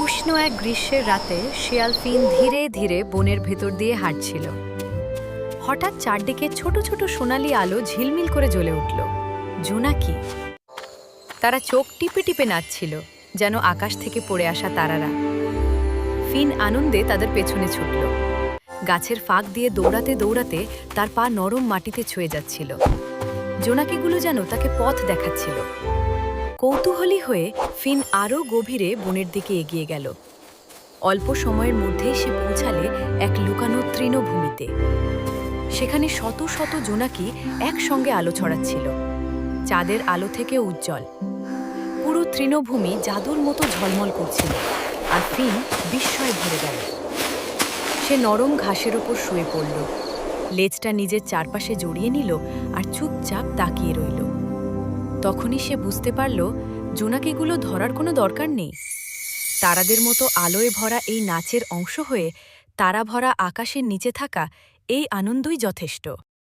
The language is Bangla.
উষ্ণ এক গ্রীষ্মের রাতে শিয়াল ফিন ধীরে ধীরে বনের ভেতর দিয়ে হাঁটছিল। হঠাৎ চারদিকে ছোট ছোট সোনালি আলো ঝিলমিল করে জ্বলে উঠল। জোনাকি! তারা চোখ টিপে টিপে নাচছিল, যেন আকাশ থেকে পড়ে আসা তারারা। ফিন আনন্দে তাদের পেছনে ছুটল। গাছের ফাঁক দিয়ে দৌড়াতে দৌড়াতে তার পা নরম মাটিতে ছুঁয়ে যাচ্ছিল। জোনাকিগুলো যেন তাকে পথ দেখাচ্ছিল। কৌতূহলী হয়ে ফিন আরও গভীরে বনের দিকে এগিয়ে গেল। অল্প সময়ের মধ্যে সে পৌঁছালে এক লুকানো তৃণভূমিতে। সেখানে শত শত জোনাকি একসঙ্গে আলো ছড়াচ্ছিল, চাঁদের আলো থেকে উজ্জ্বল। পুরো তৃণভূমি জাদুর মতো ঝলমল করছিল, আর ফিন বিস্ময়ে ভরে গেল। সে নরম ঘাসের ওপর শুয়ে পড়ল, লেজটা নিজের চারপাশে জড়িয়ে নিল আর চুপচাপ তাকিয়ে রইল। তখনই সে বুঝতে পারল, জোনাকিগুলো ধরার কোনো দরকার নেই। তারাদের মতো আলোয় ভরা এই নাচের অংশ হয়ে তারা ভরা আকাশের নিচে থাকা এই আনন্দই যথেষ্ট।